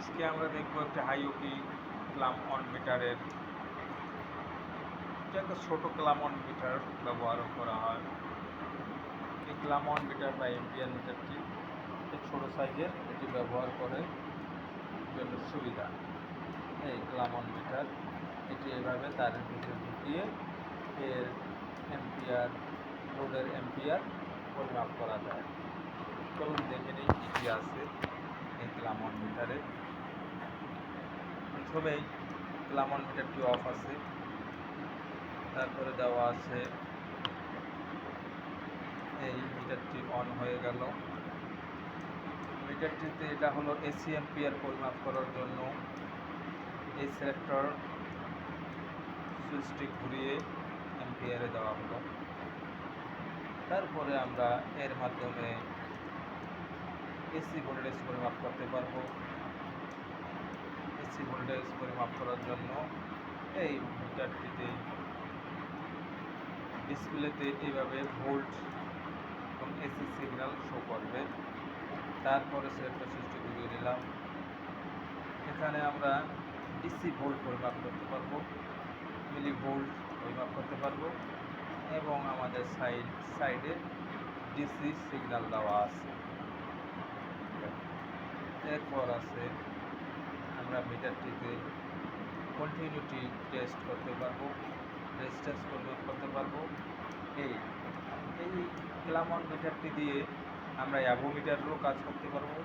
আজকে আমরা দেখব একটা হাইওকি ক্লাম অন মিটারের, এটা একটা ছোট ক্লাম অন মিটার ব্যবহার করা হয়। এই ক্লাম অন মিটার বা এম্পিয়ার মিটারটি ছোট সাইজের, এটি ব্যবহার করে জন্য সুবিধা। এই ক্লাম অন মিটার এটি এভাবে তারের ভিতরে ঢুকিয়ে এর এম্পিয়ার, লোডের এম্পিয়ার পরিমাপ করা যায়। চলুন দেখে নিই কী কী আছে এই ক্লাম অন মিটারে। প্রথমেই ক্লাম অন মিটারটি অফ আছে, তারপরে দেওয়া আছে এই মিটারটি অন হয়ে গেল। মিটারটিতে এটা হলো এসি এম্পিয়ার পরিমাপ করার জন্য এই সিলেক্টর সুইচটি ঘুরিয়ে এম্পিয়ারে দেওয়া হলো। তারপরে আমরা এর মাধ্যমে এসি ভোল্টেজ পরিমাপ করতে পারবো। এসি ভোল্টেজ পরিমাপ করার জন্য এই মিটারটিতে ডিসপ্লেতে এইভাবে ভোল্ট এবং এসি সিগন্যাল শো করবে। তারপরে সিলেক্টর সুইচটি ঘুরিয়ে নিলাম। এখানে আমরা ডিসি ভোল্ট পরিমাপ করতে পারবো, মিলি ভোল্ট পরিমাপ করতে পারবো এবং আমাদের সাইডে ডিসি সিগন্যাল দেওয়া আছে। এরপর আছে আমরা মিটারটিতে কন্টিনিউটি টেস্ট করতে পারবো, রেজিস্ট্যান্স পরিমাপ করতে পারবো। এই ক্লাম অন মিটারটি দিয়ে আমরা অ্যাভোমিটারেরও কাজ করতে পারবো,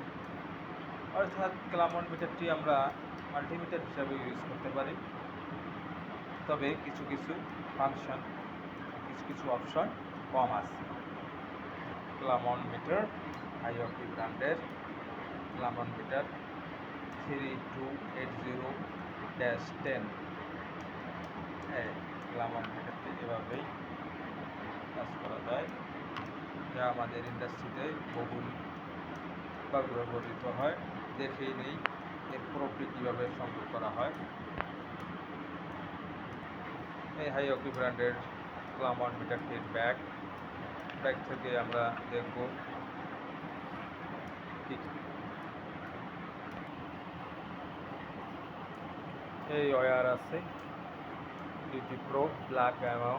অর্থাৎ ক্লাম অন মিটারটি আমরা মাল্টিমিটার হিসাবে ইউজ করতে পারি। তবে কিছু কিছু ফাংশন, কিছু অপশন কম আছে। ক্লাম অন মিটার হাইওকি ব্র্যান্ডের ক্লাম অন মিটার 3280-10। ক্লাম অন মিটারটি এভাবেই কাজ করা যায়, যা আমাদের ইন্ডাস্ট্রিতে বহুলভাবে ব্যবহৃত হয়। দেখেই নেই এর প্রোপটি কীভাবে সংযোগ করা হয়। এই হাইওকি ব্র্যান্ডের ক্লাম অন মিটারটির ব্যাক থেকে আমরা দেখব এই ওয়্যার আছে দুটি, প্রো ব্ল্যাক এবং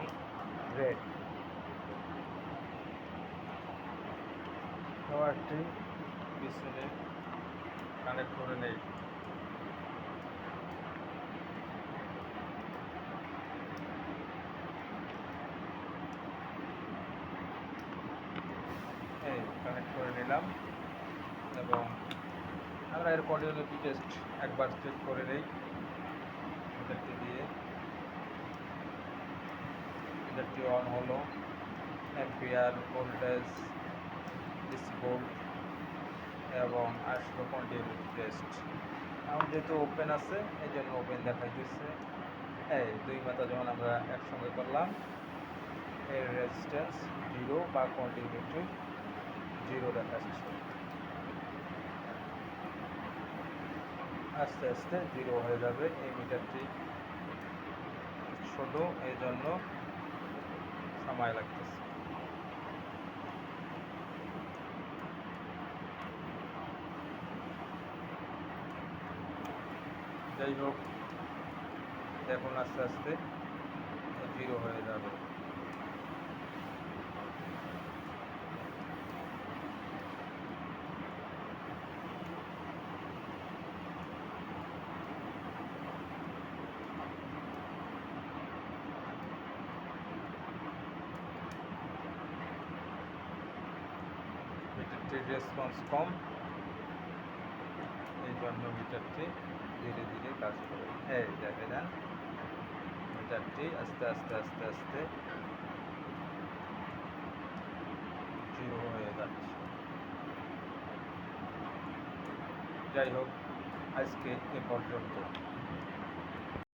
রেড। ওয়্যারটি পিছনে কানেক্ট করে নেই। কানেক্ট করে নিলাম এবং আমরা এর কন্টিনিউটি টেস্ট একবার চেক করে নেই। মিটারটি দিয়ে মিটারটি অন হলো, এম্পিয়ার, ভোল্টেজ, ডিসি ভোল্ট এবং আসলো কন্টিনিউটি টেস্ট। এখন যেহেতু ওপেন আছে এই জন্য ওপেন দেখাইতেছে। দুই মাথা যখন আমরা একসঙ্গে করলাম, এর রেজিস্ট্যান্স 0 বা কন্টিনিউটি 0 দেখাচ্ছে। আস্তে আস্তে 0 হয়ে যাবে। এই মিটারটি ছোট, এই জন্য সময় লাগতেছে। যাই হোক, দেখুন আস্তে আস্তে 0 হয়ে যাবে। মিটারটির রেসপন্স কম, এই জন্য মিটারটি ধীরে ধীরে কাজ করে। দেখে যান মিটারটি আস্তে আস্তে আস্তে আস্তে 0 হয়ে যাচ্ছে। যাই হোক, আজকে এ পর্যন্ত।